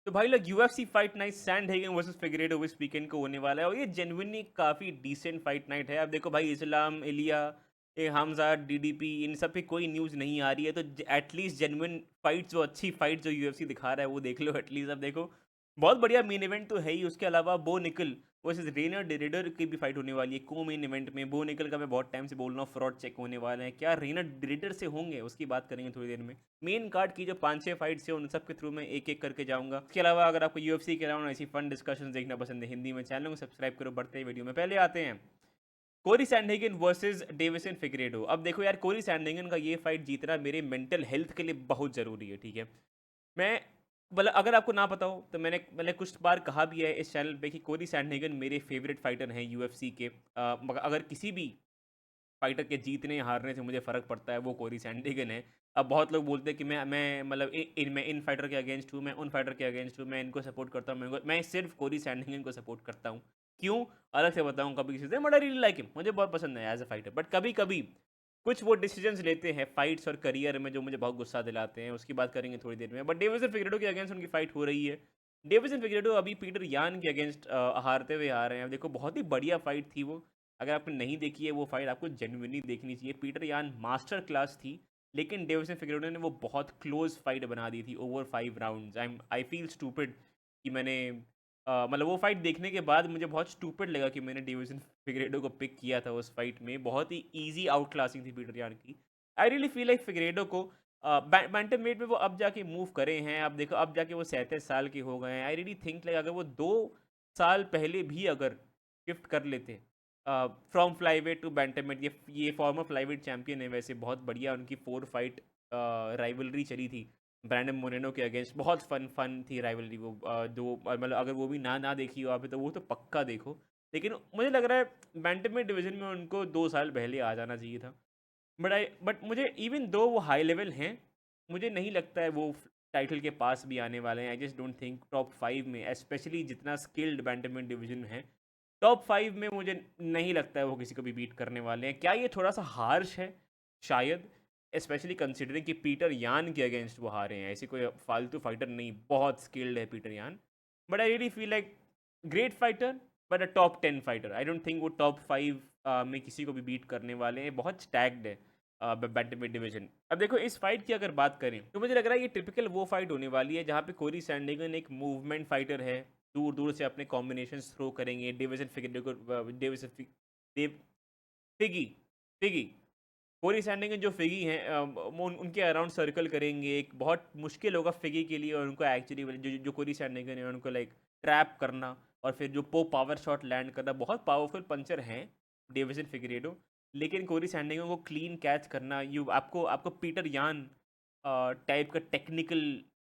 तो भाई लोग UFC fight night Sandhagen versus Figueiredo इस वीकेंड को होने वाला है और ये जेन्युइनली काफ़ी डिसेंट फाइट नाइट है। अब देखो भाई इस्लाम, इलिया, ये हमजा, डीडीपी इन सब पे कोई न्यूज़ नहीं आ रही है, तो एटलीस्ट जेन्युइन फाइट जो अच्छी फाइट जो यूएफसी दिखा रहा है वो देख लो एटलीस्ट। अब देखो बहुत बढ़िया मेन इवेंट तो है ही, उसके अलावा बो निकल वर्सेस रेनर डेरिडर की भी फाइट होने वाली है को मेन इवेंट में। बो निकल का मैं बहुत टाइम से बोल रहा हूँ फ्रॉड चेक होने वाले हैं, क्या रेनर डेरिडर से होंगे उसकी बात करेंगे थोड़ी देर में। मेन कार्ड की जो 5-6 फाइट्स है उन सब के थ्रू मैं एक एक करके जाऊंगा। इसके अलावा अगर आपको यूएफसी के अलावा ऐसी फन डिस्कशन देखना पसंद है हिंदी में, चैनल को सब्सक्राइब करो। बढ़ते ही वीडियो में पहले आते हैं कोरी सैंडहेगन वर्सेस डेविसन फिगरेडो। अब देखो यार, कोरी सैंडहेगन का ये फाइट जीतना मेरे मेंटल हेल्थ के लिए बहुत ज़रूरी है, ठीक है। मैं मतलब अगर आपको ना पता हो तो मैंने कुछ बार कहा भी है इस चैनल पे कि कोरी सैंडहेगन मेरे फेवरेट फाइटर हैं यूएफसी के। मगर अगर किसी भी फाइटर के जीतने हारने से मुझे फ़र्क पड़ता है वो कोरी सैंडहेगन है। अब बहुत लोग बोलते हैं कि मैं मतलब मैं इन फाइटर के अगेंस्ट हूँ, मैं उन फाइटर के अगेंस्ट हूँ, मैं इनको सपोर्ट करता हूँ, मैं सिर्फ कोरी सैंडहेगन को सपोर्ट करता हूँ। क्यों? अलग से बताऊँ कभी किसी से, but I really like him, मुझे बहुत पसंद है एज अ फाइटर। बट कभी कभी कुछ वो डिसीजंस लेते हैं फाइट्स और करियर में जो मुझे बहुत गुस्सा दिलाते हैं, उसकी बात करेंगे थोड़ी देर में। बट डेविसन फिगरेडो के अगेंस्ट उनकी फाइट हो रही है। डेविसन फिगरेडो अभी पीटर यान के अगेंस्ट हारते हुए आ रहे हैं। अब देखो बहुत ही बढ़िया फाइट थी वो, अगर आपने नहीं देखी है वो फाइट आपको जेन्युइनली देखनी चाहिए। पीटर यान मास्टर क्लास थी, लेकिन डेविसन फिगरेडो ने वो बहुत क्लोज फाइट बना दी थी over 5 rounds. I feel stupid कि मैंने मतलब वो फाइट देखने के बाद मुझे बहुत स्टूपिड लगा कि मैंने डेविसन फिगरेडो को पिक किया था उस फाइट में। बहुत ही ईजी आउट क्लासिंग थी पीटर यान की। आई रियली फील लाइक फिगरेडो को बैंटम वेट में वो अब जाके मूव करे हैं। अब देखो अब जाके वो 37 साल के हो गए हैं। आई रियली थिंक लाइक अगर वो 2 साल पहले भी अगर शिफ्ट कर लेते फ्रॉम फ्लाईवेट टू बैंटमवेट, ये फॉर्मर फ्लाईवेट चैंपियन है वैसे, बहुत बढ़िया उनकी 4 फाइट राइवलरी चली थी ब्रैंडन मोरेनो के अगेंस्ट। बहुत फन थी राइवलरी वो। दो मतलब अगर वो भी ना देखी हो आप तो वो तो पक्का देखो। लेकिन मुझे लग रहा है बैंटमवेट डिवीजन में उनको 2 साल पहले आ जाना चाहिए था। बट मुझे इवन दो वो हाई लेवल हैं, मुझे नहीं लगता है वो टाइटल के पास भी आने वाले हैं। आई जस्ट डोंट थिंक टॉप 5 में, स्पेशली जितना स्किल्ड बैंटमवेट डिवीजन है, टॉप 5 में मुझे नहीं लगता है वो किसी को भी बीट करने वाले हैं। क्या ये थोड़ा सा हार्श है? शायद, स्पेशली कंसिडरिंग कि पीटर यान के अगेंस्ट वो हारे हैं। ऐसी कोई फालतू फाइटर नहीं, बहुत स्किल्ड है पीटर यान। But I really feel like great fighter, but a top 10 fighter. I don't think वो टॉप 5 में किसी को भी बीट करने वाले हैं। बहुत स्टैग्ड है बैंटमवेट डिवीजन। अब देखो इस फाइट की अगर बात करें तो मुझे लग रहा है ये टिपिकल वो फाइट होने वाली है जहाँ पे कोरी सैंडहेगन एक मूवमेंट फाइटर है, दूर दूर से अपने कॉम्बिनेशन थ्रो करेंगे। डेविसन फिगरेडो को डेविसन देव फिगी फिगी कोरी सैंडहेगन जो फिगी हैं वो उनके अराउंड सर्कल करेंगे। एक बहुत मुश्किल होगा फिगी के लिए और उनको एक्चुअली जो कोरी सैंडहेगन है उनको लाइक ट्रैप करना और फिर जो पावर शॉट लैंड करना। बहुत पावरफुल पंचर हैं डेविसन फिगरेडो, लेकिन कोरी सैंडहेगन को क्लीन कैच करना, यू आपको आपको पीटर यान टाइप का टेक्निकल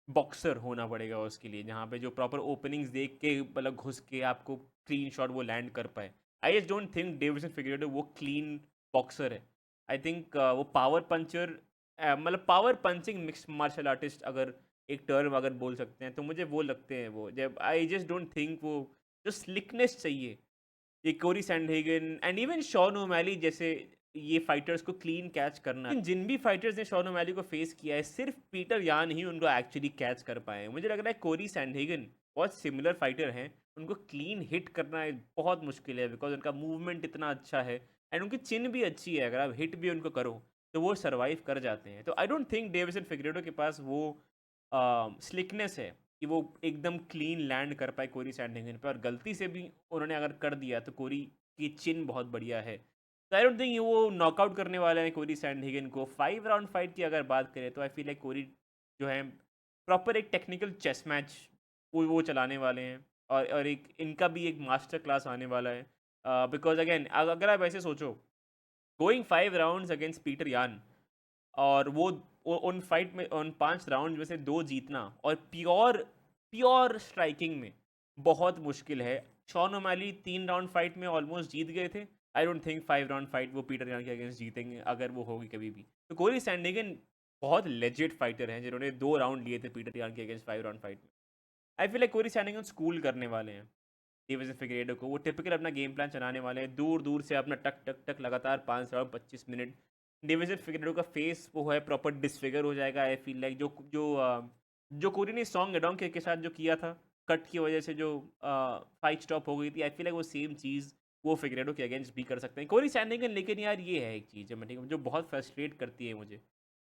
बॉक्सर होना पड़ेगा उसके लिए, जहाँ पे जो प्रॉपर ओपनिंग्स देख के मतलब घुस के आपको क्लीन शॉट वो लैंड कर पाए। I just don't think Davison Figueiredo वो क्लीन बॉक्सर है। आई थिंक वो पावर पंचर, मतलब power punching mix martial artist अगर एक टर्म अगर बोल सकते हैं तो मुझे वो लगते हैं। वो जब आई जस्ट डोंट थिंक वो जो स्लिकनेस चाहिए ये कोरी सैंडहेगन एंड इवन शॉन ओमैली जैसे ये फाइटर्स को क्लीन कैच करना, लेकिन जिन भी फाइटर्स ने शॉन ओमैली को फेस किया है सिर्फ पीटर यान ही उनको एक्चुअली कैच कर पाए हैं। मुझे लग रहा है कोरी सैंडहेगन बहुत सिमिलर फाइटर हैं, उनको क्लीन हिट करना बहुत मुश्किल है बिकॉज उनका मूवमेंट इतना अच्छा है एंड उनकी चिन भी अच्छी है। अगर आप हिट भी उनको करो तो वो सर्वाइव कर जाते हैं। तो I don't think Davison Figueiredo के पास वो स्लिकनेस है कि वो एकदम क्लीन लैंड कर पाए कोरी सैंडहेगन पे। और गलती से भी उन्होंने अगर कर दिया तो कोरी की चिन बहुत बढ़िया है, तो आई डोंट थिंक वो नॉकआउट करने वाले हैं कोरी सैंडहेगन को। 5 राउंड फाइट की अगर बात करें तो आई फील लाइक कोरी जो है प्रॉपर एक टेक्निकल चेस मैच वो चलाने वाले हैं। और एक इनका भी एक मास्टर क्लास आने वाला है। बिकॉज अगेन अगर आप ऐसे सोचो, गोइंग 5 राउंड्स अगेंस्ट पीटर यान और उन फाइट में उन 5 राउंड में से 2 जीतना और प्योर प्योर स्ट्राइकिंग में बहुत मुश्किल है। शॉन ओमैली 3 राउंड फाइट में ऑलमोस्ट जीत गए थे। आई डोंट थिंक 5 राउंड फाइट वो पीटर यान के अगेंस्ट जीतेंगे अगर वो होगी कभी भी। तो कोरी सैंडहेगन बहुत लेजिट फाइटर हैं जिन्होंने 2 राउंड लिए थे पीटर यान के अगेंस्ट 5 राउंड फाइट में। I feel like Cory Sandhagen school करने वाले हैं डेविसन फिगरेडो को। वो टिपिकल अपना गेम प्लान चलाने वाले हैं, दूर दूर से अपना टक टक टक लगातार 5 राउंड 25 मिनट। डेविसन फिगरेडो का फेस वो है प्रॉपर डिसफिगर हो जाएगा। आई फील लाइक जो जो जो कोरी ने सॉन्ग एडोंग के साथ जो किया था, कट की वजह से जो फाइट स्टॉप हो गई थी, आई फील लाइक वो सेम चीज़ वो फिगरेडो के अगेंस्ट भी कर सकते हैं कोरी सैंडिगन। लेकिन यार ये है एक चीज़ है जो बहुत फ्रस्ट्रेट करती है मुझे।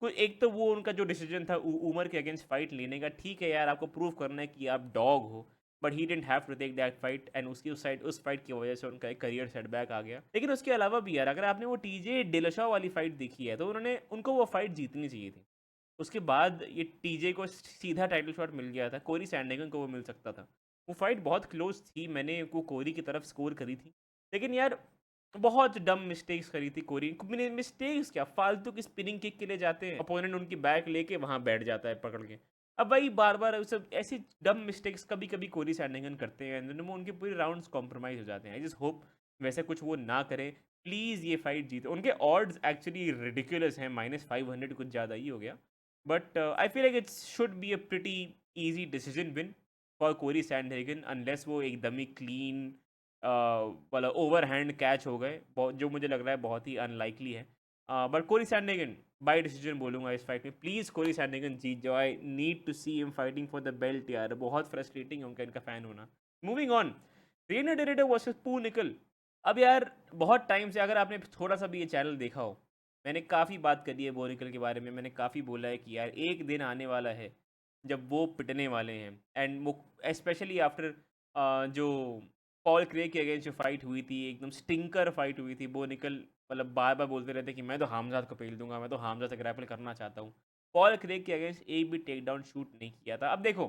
कोई एक तो वो उनका जो डिसीजन था उमर के अगेंस्ट फाइट लेने का, ठीक है यार, आपको प्रूव करना है कि आप डॉग हो, but he didn't have to take that fight, and उसकी उस फाइट की वजह से उनका एक करियर सेटबैक आ गया। लेकिन उसके अलावा भी यार, अगर आपने वो टीजे डिलशा वाली फाइट देखी है, तो उनको वो फाइट जीतनी चाहिए थी। उसके बाद ये टीजे को सीधा टाइटल शॉट मिल गया था, कोरी सैंडिगन को वो मिल सकता था। वो फाइट बहुत क्लोज थी, मैंने वो कोरी की तरफ स्कोर करी थी। लेकिन यार बहुत डम मिस्टेक्स करी थी कोरी। मिस्टेक्स क्या, फालतू की स्पिनिंग किक के लिए जाते हैं, अपोनेंट उनकी बैक लेके वहाँ बैठ जाता है पकड़ के। अब भाई बार बार सब ऐसी डम मिस्टेक्स कभी कभी कोरी सैंडिगन करते हैं, and then वो उनके पूरे राउंड्स कॉम्प्रोमाइज़ हो जाते हैं। आई जस्ट होप वैसा कुछ वो ना करें, प्लीज़ ये फाइट जीते। उनके ऑड्स एक्चुअली रिडिकुलस हैं, -500 कुछ ज़्यादा ही हो गया। But I feel like it should be a pretty easy decision win for Corey Sandhagen, unless वो एकदम ही क्लीन वाला ओवरहैंड कैच हो गए, जो मुझे लग रहा है बहुत ही अनलाइकली है। But Cory Sandhagen by decision बोलूँगा इस फाइट में। प्लीज़ कोरी सैंडिगन जीत जाओ, I need to see him fighting for the belt यार। बहुत फ्रस्ट्रेटिंग है उनका इनका फ़ैन होना। Moving on, Reinier de Ridder versus Bo Nickal. अब यार बहुत टाइम से, अगर आपने थोड़ा सा भी ये चैनल देखा हो, मैंने काफ़ी बात करी है बोनिकल के बारे में। मैंने काफ़ी बोला है कि यार एक दिन आने वाला है जब वो पिटने वाले हैं, एंड वो स्पेशली आफ्टर जो पॉल क्रेग के अगेंस्ट जो फाइट हुई थी, एकदम स्टिंकर फाइट हुई थी। बोनिकल मतलब बार बार बोलते रहते कि मैं तो हामजाद को पेल दूंगा, मैं तो हामजाद से ग्रैपल करना चाहता हूँ। पॉल क्रेग के अगेंस्ट एक भी टेक डाउन शूट नहीं किया था। अब देखो,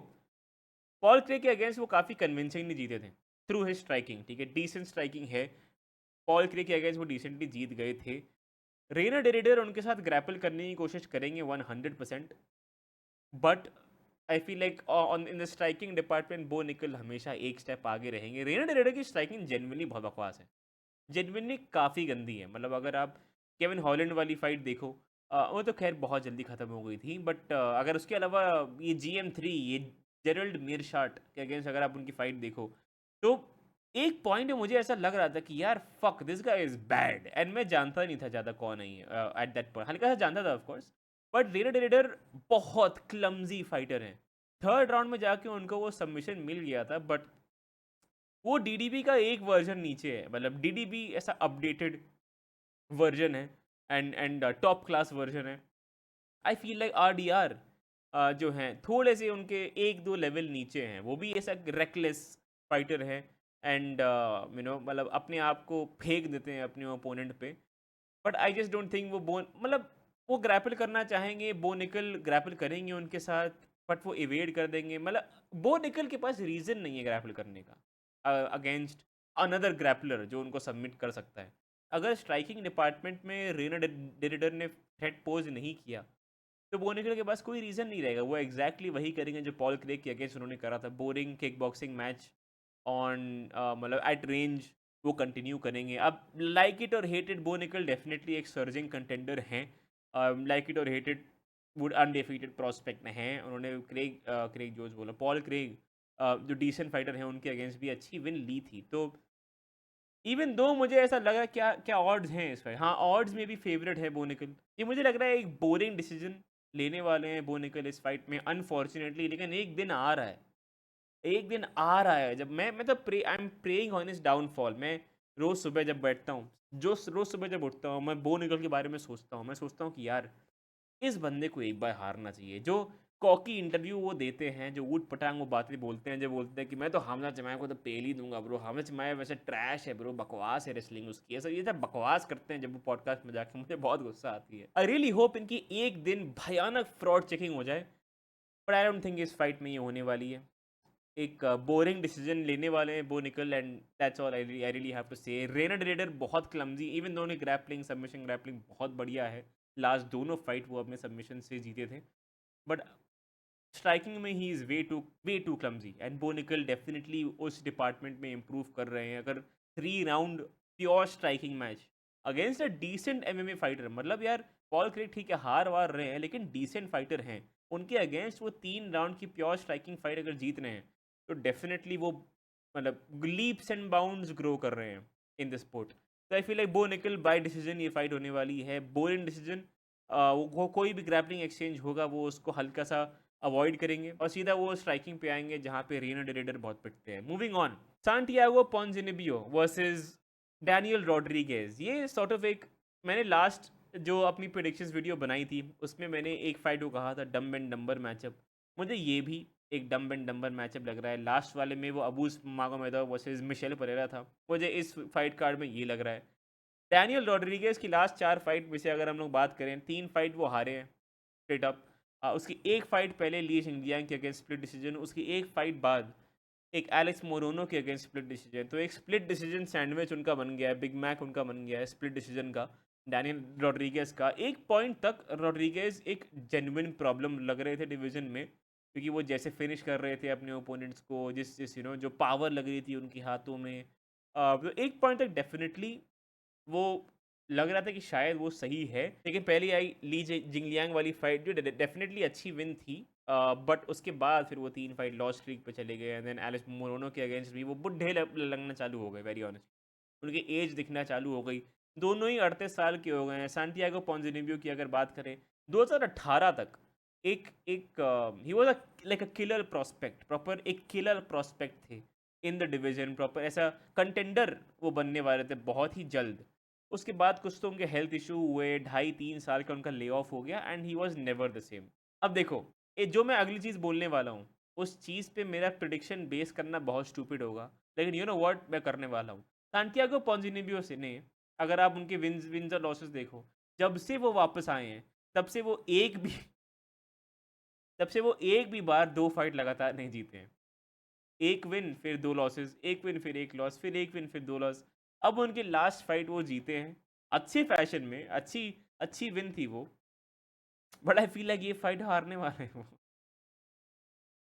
पॉल क्रेग के अगेंस्ट वो काफ़ी कन्विंसिंगली जीते थे थ्रू हिज स्ट्राइकिंग, ठीक है, डिसेंट स्ट्राइकिंग है। पॉल क्रेग के अगेंस्ट वो डिसेंटली जीत गए थे। रेना डेरिडर उनके साथ ग्रैपल करने की कोशिश करेंगे 100%, but I feel like on in the striking department बो निकल हमेशा एक स्टेप आगे रहेंगे। रेना डेरिडर की स्ट्राइकिंग जेन्युइनली बहुत बकवास है, जेन्युइनली काफ़ी गंदी है। मतलब अगर आप केविन हॉलैंड वाली फाइट देखो, वो तो खैर बहुत जल्दी ख़त्म हो गई थी, बट अगर उसके अलावा ये GM3, ये जेरल्ड मीरशाट के अगेंस्ट अगर आप उनकी फाइट देखो, तो एक पॉइंट में मुझे ऐसा लग रहा था कि यार fuck this guy is bad, and मैं जानता नहीं था ज़्यादा कौन है एट दैट पॉइंट। हल्का सा जानता था ऑफ कोर्स, बट रेना डेरिडर बहुत क्लमजी फाइटर हैं। थर्ड राउंड में जाके उनको वो सबमिशन मिल गया था, बट वो डीडीबी का एक वर्जन नीचे है। मतलब डीडीबी ऐसा अपडेटेड वर्जन है, एंड टॉप क्लास वर्जन है। आई फील लाइक RDR जो हैं थोड़े से उनके एक दो लेवल नीचे हैं। वो भी ऐसा रेकलेस फाइटर है, एंड मतलब अपने आप को फेंक देते हैं अपने ओपोनेंट पे। But I just don't think वो मतलब वो ग्रैपल करना चाहेंगे, बो निकल ग्रैपल करेंगे उनके साथ, बट वो इवेड कर देंगे। मतलब बो निकल के पास रीज़न नहीं है ग्रैपल करने का अगेंस्ट अनदर ग्रैपलर जो उनको सबमिट कर सकता है। अगर स्ट्राइकिंग डिपार्टमेंट में रेना डेरिडर ने थ्रेट पोज नहीं किया, तो बो निकल के पास कोई रीज़न नहीं रहेगा। वो एग्जैक्टली वही करेंगे जो पॉल क्रेग के अगेंस्ट उन्होंने करा था, boring kick boxing match on मतलब एट रेंज वो कंटिन्यू करेंगे। अब लाइक इट और हेट इट, बो निकल डेफिनेटली एक सर्जिंग कंटेंडर हैं। लाइक इट और hate it, would undefeated prospect हैं उन्होंने। क्रेग जोस बोला, पॉल क्रेग जो डिसेंट फाइटर हैं उनके अगेंस्ट भी अच्छी विन ली थी। तो इवन दो मुझे ऐसा लगा, क्या क्या ऑड्स हैं इस फाइट, हाँ ऑड्स में भी फेवरेट है बोनिकल। ये मुझे लग रहा है एक बोरिंग डिसीजन लेने वाले हैं बोनिकल इस फाइट में अनफॉर्चुनेटली। लेकिन एक दिन आ रहा है, एक दिन आ रहा है जब मैं तो I am praying on is downfall. मैं रोज़ सुबह जब बैठता हूँ, जो रोज़ सुबह जब उठता हूँ, मैं बोनिकल के बारे में सोचता हूँ। मैं सोचता हूँ कि यार इस बंदे को एक बार हारना चाहिए। जो कॉकी इंटरव्यू वो देते हैं, जो ऊट पटांग वो बातें बोलते हैं, जो बोलते हैं कि मैं तो हमजा चिमाया को तो पेल ही दूंगा ब्रो, हमजा चिमाया वैसे ट्रैश है ब्रो, बकवास है रेसलिंग उसकी, ऐसा ये सब बकवास करते हैं जब वो पॉडकास्ट में जाके, मुझे बहुत गुस्सा आती है। आई रियली होप इनकी एक दिन भयानक फ्रॉड चेकिंग हो जाए, बट आई डोंट थिंक इस फाइट में ये होने वाली है। एक बोरिंग डिसीजन लेने वाले हैं Bo Nickal, and that's all I really have to say. Reinier Ridder बहुत क्लमजी, इवन दोनों ग्रैपलिंग सबमिशन ग्रैपलिंग बहुत बढ़िया है। लास्ट दोनों फाइट वो अपने सबमिशन से जीते थे, बट स्ट्राइकिंग में he is way too clumsy, and Bo Nickal definitely उस डिपार्टमेंट में इम्प्रूव कर रहे हैं। अगर 3 round pure striking match against a decent MMA fighter, मतलब यार पॉल क्रेग ठीक है हार वार रहे हैं लेकिन डिसेंट फाइटर हैं, उनके अगेंस्ट वो 3 राउंड की प्योर स्ट्राइकिंग फाइट अगर जीत रहे हैं, तो डेफिनेटली वो मतलब लीप्स एंड बाउंड्स ग्रो कर रहे हैं इन द स्पोर्ट। तो आई फील लाइक बो निकल बाय डिसीजन ये फाइट होने वाली है, बोरिंग डिसीजन। वो कोई भी ग्रैपलिंग एक्सचेंज होगा वो उसको हल्का सा अवॉइड करेंगे और सीधा वो स्ट्राइकिंग पे आएंगे जहाँ पे रेना डेरेडर बहुत पिटते हैं। Moving on, Santiago Ponzinibbio versus Daniel Rodriguez. ये सॉर्ट ऑफ एक, मैंने लास्ट जो अपनी प्रेडिक्शंस वीडियो बनाई थी उसमें मैंने एक फाइट को कहा था डम्ब एंड डम्बर मैचअप। मुझे ये भी एक डम्ब एंड डम्बर मैचअप लग रहा है। लास्ट वाले में वो अबूस मागोमेदोव वर्सेस मिशेल परेरा था, मुझे इस फाइट कार्ड में ये लग रहा है। डैनियल रॉड्रिगेज की लास्ट 4 फाइट में से अगर हम लोग बात करें, 3 फाइट वो हारे हैं स्ट्रेट अप। उसकी एक फाइट पहले ली शिंगजियांग के अगेंस्ट स्प्लिट डिसीजन, उसकी एक फाइट बाद एक एलेक्स मोरोनो के अगेंस्ट स्प्लिट डिसीजन। तो एक स्प्लिट डिसीजन सैंडविच उनका बन गया है, बिग मैक उनका बन गया है स्प्लिट डिसीजन का, डैनियल रॉड्रिगेज का। एक पॉइंट तक रॉड्रिगेज एक जेन्युइन प्रॉब्लम लग रहे थे डिवीजन में, क्योंकि वो जैसे फिनिश कर रहे थे अपने ओपोनेंट्स को, जिस जिस जो पावर लग रही थी उनके हाथों में। तो एक पॉइंट तक डेफिनेटली वो लग रहा था कि शायद वो सही है। लेकिन पहली आई ली जिंगलियांग वाली फाइट जो डेफिनेटली अच्छी विन थी, बट उसके बाद फिर वो 3 फाइट लॉस स्ट्रीक पे चले गए। एंड देन एलिस मोरोनो के अगेंस्ट भी वो बुढ़े लगना चालू हो गए, वेरी ऑनेस्ट। उनकी एज दिखना चालू हो गई। दोनों ही 38 साल के हो गए हैं। सांटियागो पोंजिनिबियो की अगर बात करें, 2018 तक एक एक he was like a killer prospect, proper एक किलर प्रोस्पेक्ट थे इन द डिवीजन, प्रॉपर ऐसा कंटेंडर वो बनने वाले थे बहुत ही जल्द। उसके बाद कुछ तो उनके हेल्थ इशू हुए, 2.5-3 साल का उनका ले ऑफ हो गया and he was never the same. अब देखो, ये जो मैं अगली चीज़ बोलने वाला हूँ उस चीज़ पे मेरा प्रिडिक्शन बेस करना बहुत स्टूपिड होगा, लेकिन यू नो व्हाट मैं करने वाला हूँ। सांटियागो पोंजिनिबियो से ने, अगर आप उनके विन्स और लॉसेस देखो, जब से वो वापस आए हैं तब से वो एक भी तब से वो एक भी बार 2 फाइट लगातार नहीं जीते हैं। एक विन फिर 2 लॉसेस, एक विन फिर 1 लॉस, फिर 1 विन फिर 2 लॉस। अब उनकी लास्ट फाइट वो जीते हैं अच्छे फैशन में, अच्छी अच्छी विन थी वो, बट आई फील लाइक ये फाइट हारने वाले हैं वो।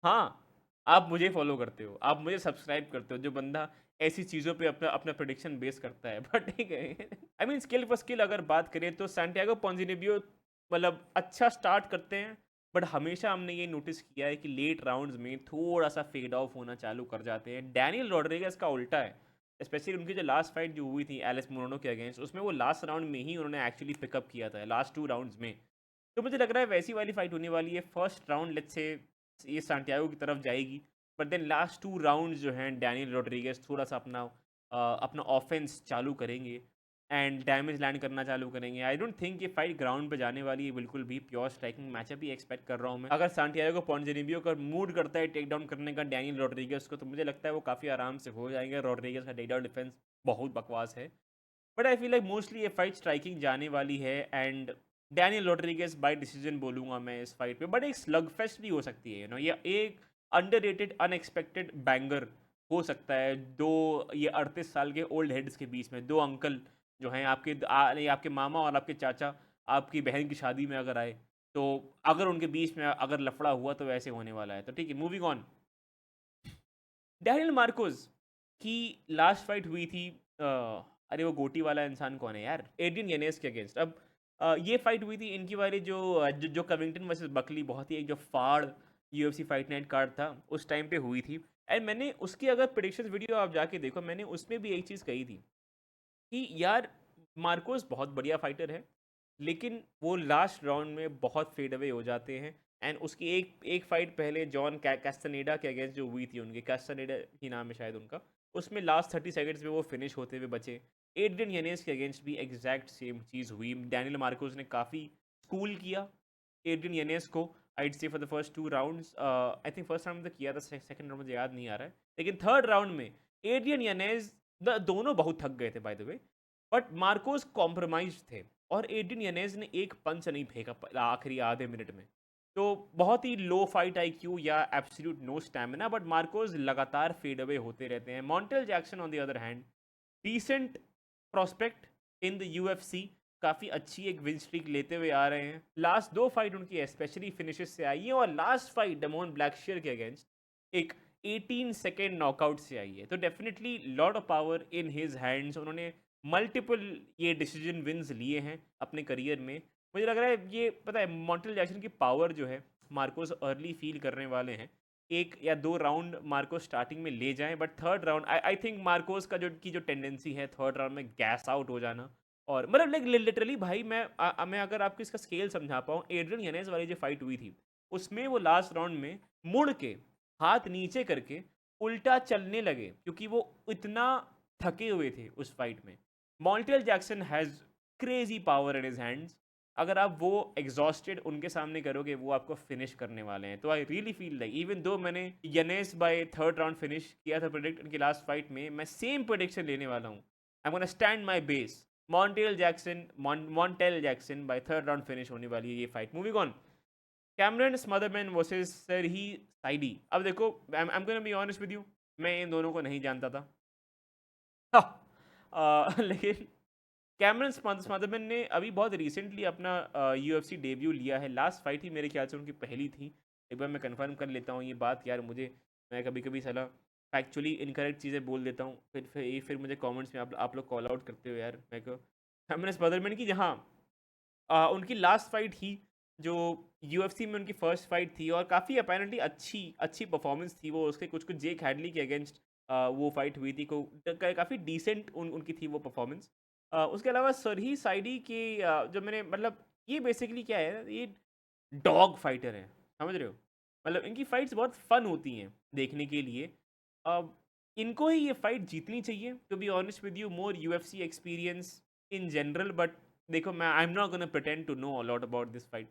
हाँ, आप मुझे फॉलो करते हो, आप मुझे सब्सक्राइब करते हो, जो बंदा ऐसी चीज़ों पे अपना अपना प्रेडिक्शन बेस करता है। बट ठीक है, I mean skill for skill अगर बात करें तो सैंटियागो पोंजिनिबियो मतलब अच्छा स्टार्ट करते हैं, बट हमेशा हमने ये नोटिस किया है कि लेट राउंड्स में थोड़ा सा फेड ऑफ होना चालू कर जाते हैं। डैनियल रॉड्रिगेज का उल्टा है, स्पेशली उनकी जो लास्ट फाइट जो हुई थी एलिस मोरोनो के अगेंस्ट, उसमें वो लास्ट राउंड में ही उन्होंने एक्चुअली पिकअप किया था, लास्ट 2 राउंड्स में। तो मुझे लग रहा है वैसी वाली फाइट होने वाली है। फर्स्ट राउंड लेट्स से ये सांटियागो की तरफ जाएगी, बट देन लास्ट 2 राउंड जो हैं डैनियल रॉड्रिगेज थोड़ा सा अपना ऑफेंस चालू करेंगे एंड डैमेज लैंड करना चालू करेंगे। आई डोंट थिंक ये फाइट ग्राउंड पे जाने वाली है बिल्कुल भी, प्योर स्ट्राइकिंग मैचअप ही एक्सपेक्ट कर रहा हूँ मैं। अगर सांटियागो पोंजिनिबियो का मूड करता है टेक डाउन करने का डैनियल रॉड्रिगेज को, तो मुझे लगता है वो काफ़ी आराम से हो जाएंगे। रॉड्रिगेज का टेक डाउन डिफेंस बहुत बकवास है, but I feel like mostly ये फाइट स्ट्राइकिंग जाने वाली है and Daniel Rodriguez by decision बोलूँगा मैं इस फाइट पे। बट एक स्लग फेस्ट भी हो सकती है, या एक अंडररेटेड अनएक्सपेक्टेड बैंगर हो सकता है। दो ये 38 साल के ओल्ड हेड्स के बीच में, दो अंकल जो हैं आपके नहीं, आपके मामा और आपके चाचा आपकी बहन की शादी में अगर आए, तो अगर उनके बीच में अगर लफड़ा हुआ तो वैसे होने वाला है। तो ठीक है, मूविंग ऑन। डैनियल मार्कोस की लास्ट फाइट हुई थी, अरे वो गोटी वाला इंसान कौन है यार, एड्रियन येनेस के अगेंस्ट। अब ये फाइट हुई थी इनकी वाली जो कविंगटन वर्सेस बकली, बहुत ही एक जो फाड़ यूएफसी फाइट नाइट कार्ड था उस टाइम पे हुई थी। एंड मैंने उसकी अगर प्रेडिक्शन वीडियो आप जाके देखो, मैंने उसमें भी एक चीज़ कही थी कि यार मार्कोस बहुत बढ़िया फाइटर है, लेकिन वो लास्ट राउंड में बहुत फेड अवे हो जाते हैं। एंड उसकी एक एक फाइट पहले जॉन कैस्टानेडा के अगेंस्ट जो हुई थी उनके, कैस्टानेडा ही नाम है शायद उनका, उसमें लास्ट 30 सेकंड्स में वो फिनिश होते हुए बचे। एड्रियन यनेस के अगेंस्ट भी एग्जैक्ट सेम चीज़ हुई। डैनियल मार्कोस ने काफ़ी स्कूल किया एड्रियन यनेस को, आइड से for the first 2 rounds. I think first round में तो किया था, सेकंड राउंड मुझे याद नहीं आ रहा है, लेकिन थर्ड राउंड में एड्रियन यनेस, दोनों बहुत थक गए थे by the way, but Marcos compromise थे और एड्रियन यनेज ने एक पंच नहीं फेंका आखिरी आधे मिनट में। तो बहुत ही लो फाइट आईक्यू या absolute no stamina, but Marcos लगातार फेड अवे होते रहते हैं। Montel Jackson on the other hand, decent prospect in the UFC, काफ़ी अच्छी एक विन स्ट्रीक लेते हुए आ रहे हैं। लास्ट 2 फाइट उनकी स्पेशली फिनिशेस से आई है, और लास्ट फाइट डेमोन ब्लैकशेयर के अगेंस्ट एक 18 सेकेंड नॉकआउट से आई है। तो definitely lot of power in his hands. उन्होंने मल्टीपल ये डिसीजन विन्स लिए हैं अपने करियर में। मुझे लग रहा है ये पता है मॉन्टेल जैक्सन की पावर जो है मार्कोस अर्ली फील करने वाले हैं। 1 या 2 राउंड मार्कोस स्टार्टिंग में ले जाएं, but third round I think Marcos का जो टेंडेंसी है थर्ड राउंड में गैस आउट हो जाना। और मतलब लाइक लिटरली भाई मैं अगर आपको इसका स्केल समझा पाऊँ, एड्रियन यनेस वाली जो फाइट हुई थी उसमें वो लास्ट राउंड में मुड़ के हाथ नीचे करके उल्टा चलने लगे क्योंकि वो इतना थके हुए थे उस फाइट में। Montel Jackson has crazy power in his hands. अगर आप वो एग्जॉस्टेड उनके सामने करोगे वो आपको फिनिश करने वाले हैं। तो आई really feel like even though मैंने यनेस बाय थर्ड राउंड फिनिश किया था प्रोडिक्ट उनकी लास्ट फाइट में, मैं सेम प्रोडिक्शन लेने वाला हूँ। I am gonna stand my base. Montel Jackson by third round finish होने वाली है ये fight. Moving on, Cameron Smotherman versus Serhiy Sidey. अब देखो I am gonna be honest with you, मैं इन दोनों को नहीं जानता था। लेकिन कैमरन स्मदरमैन ने अभी बहुत रिसेंटली अपना UFC डेब्यू लिया है। लास्ट फाइट ही मेरे ख्याल से उनकी पहली थी। एक बार मैं कंफर्म कर लेता हूँ ये बात यार, मुझे मैं कभी कभी साला फैक्चुअली इनकरेक्ट चीज़ें बोल देता हूँ, फिर मुझे कमेंट्स में आप लोग कॉल आउट करते हो यार। मैं को कैमरन स्मदरमैन की जहाँ उनकी लास्ट फाइट ही जो UFC में उनकी फर्स्ट फाइट थी और काफ़ी अपेरेंटली अच्छी अच्छी परफॉर्मेंस थी वो उसके, कुछ जेक हैडली के अगेंस्ट वो फाइट हुई थी को काफ़ी डिसेंट उनकी थी वो परफॉर्मेंस। उसके अलावा सरही साइडी के जो मैंने मतलब ये बेसिकली क्या है, ये डॉग फाइटर हैं, समझ रहे हो? मतलब इनकी फाइट्स बहुत फन होती हैं देखने के लिए। अब इनको ही ये फाइट जीतनी चाहिए to be honest with you, more UFC experience in general. But देखो मैं I am not gonna pretend to know a lot about this fight,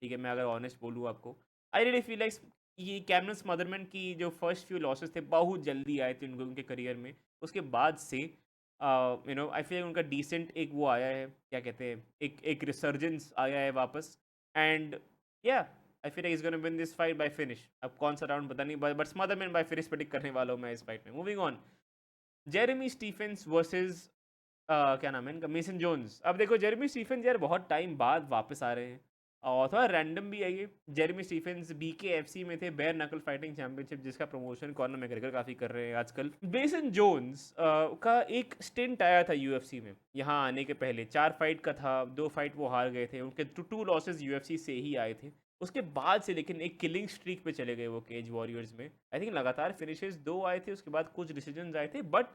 ठीक है? मैं अगर ऑनेस्ट बोलूँ आपको, आई रियली फील लाइक ये कैमरन स्मदरमैन की जो फर्स्ट फ्यू लॉसेस थे बहुत जल्दी आए थे उनके करियर में। उसके बाद से आई फील उनका डिसेंट एक वो आया है, क्या कहते हैं, एक रिसर्जेंस आया है वापस। एंड या I feel is gonna win this fight by finish. अब कौन सा राउंड पता नहीं, but Smotherman by finish predict करने वाला हूँ मैं इस फाइट में। Moving on, Jeremy Stephens versus क्या नाम है इनका, मेसन जोन्स। अब देखो जेरेमी स्टीफेंस यार बहुत टाइम बाद वापस आ रहे हैं और थोड़ा रैंडम भी है ये। जेरेमी स्टीफेंस BKFC में थे, बेयर नकल फाइटिंग चैंपियनशिप, जिसका प्रमोशन कॉनर मैग्रेगर काफ़ी कर रहे हैं आजकल। मेसन जोन्स का एक स्टिंट आया था UFC में यहाँ आने के पहले, 4 फाइट का था, 2 फाइट वो हार गए थे, उनके 2 लॉसेज UFC से ही आए थे। उसके बाद से लेकिन एक किलिंग स्ट्रीक पे चले गए वो केज वॉरियर्स में। आई थिंक लगातार फिनिशेस 2 आए थे, उसके बाद कुछ डिसीजन आए थे, बट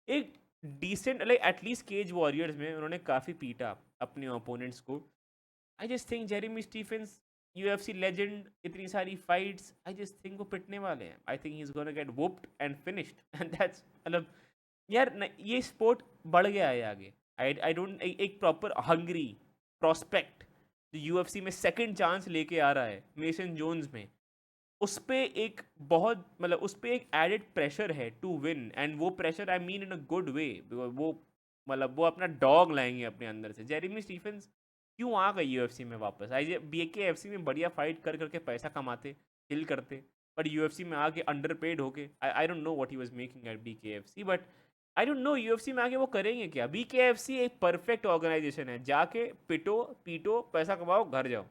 एक decent like at least Cage Warriors में उन्होंने काफ़ी पीटा अपने ओपोनेंट्स को। I just think Jeremy Stephens UFC legend, इतनी सारी फाइट्स, आई जस्ट थिंक वो पिटने वाले हैं। I think he is gonna get whupped and finished and that's मतलब यार ये स्पोर्ट बढ़ गया है आगे। आई डोंट एक प्रॉपर हंग्री प्रोस्पेक्ट जो UFC में सेकंड चांस लेके आ रहा है मेसन जोन्स में, उस पे एक बहुत मतलब उस पे एक एडेड प्रेशर है टू विन, एंड वो pressure I mean in a good way. वो मतलब वो अपना डॉग लाएंगे अपने अंदर से। जेरेमी स्टीफेंस क्यों आ गए UFC में वापस? आई BKFC में बढ़िया फाइट कर करके पैसा कमाते, हिल करते, बट UFC में आके अंडर पेड होके I don't know what he was making eight BKFC, but I don't know UFC में आके वो करेंगे क्या। BKFC एक परफेक्ट ऑर्गेनाइजेशन है, जाके पिटो पीटो पैसा कमाओ घर जाओ।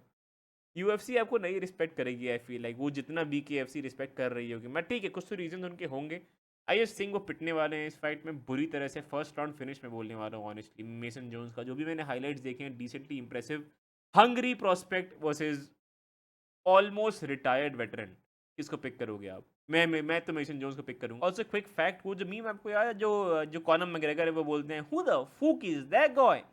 UFC आपको नहीं रिस्पेक्ट करेगी, आई फील लाइक वो जितना BKFC रिस्पेक्ट कर रही होगी। मैं ठीक है, कुछ तो रीजन उनके होंगे। आई जस्ट थिंक वो पिटने वाले हैं इस फाइट में बुरी तरह से। फर्स्ट राउंड फिनिश में बोलने वाला हूँ ऑनेस्टली। मेसन जोन्स का जो भी मैंने हाईलाइट्स देखे हैं decently impressive. Hungary prospect versus almost retired veteran, किसको पिक करोगे आप? मैं तो मेसन जोन्स को पिक करूंगा। ऑल्सो क्विक फैक्ट, वो जो मीम आपको याद है जो जो कॉनर मैग्रेगर है वो बोलते हैं who the fuck is that guy,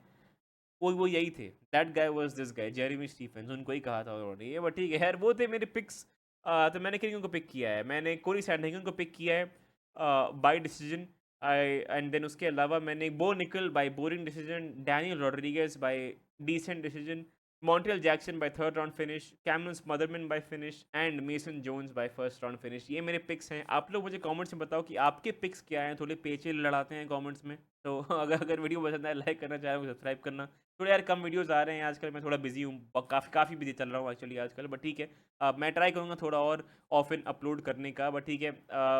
वो यही थे। That guy was this guy, Jeremy Stephens, उनको ही कहा था उन्होंने ये। बट ठीक है यार, वो थे मेरे पिक्स। तो मैंने किन को पिक किया है, मैंने कोरी सैंडहैगन को पिक किया है by decision. I and then उसके अलावा मैंने Bo Nickal by boring decision, Daniel Rodriguez by decent decision, Montel Jackson by third round finish, Cameron Smotherman by finish and Mason Jones by first round finish. ये मेरे pics हैं। आप लोग मुझे comments में बताओ कि आपके पिक्स क्या हैं, थोड़े पेचे लड़ाते हैं कमेंट्स में। तो अगर वीडियो पसंद आए लाइक करना, चैनल को सब्सक्राइब करना। थोड़े यार कम वीडियोस आ रहे हैं आजकल, मैं थोड़ा बिजी हूँ, काफ़ी बिजी चल रहा हूँ एक्चुअली आजकल, बट ठीक है। मैं ट्राई करूँगा थोड़ा और ऑफन अपलोड करने का, बट ठीक है।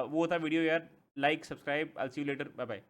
वो था वीडियो यार। Like subscribe, I see you later, bye bye.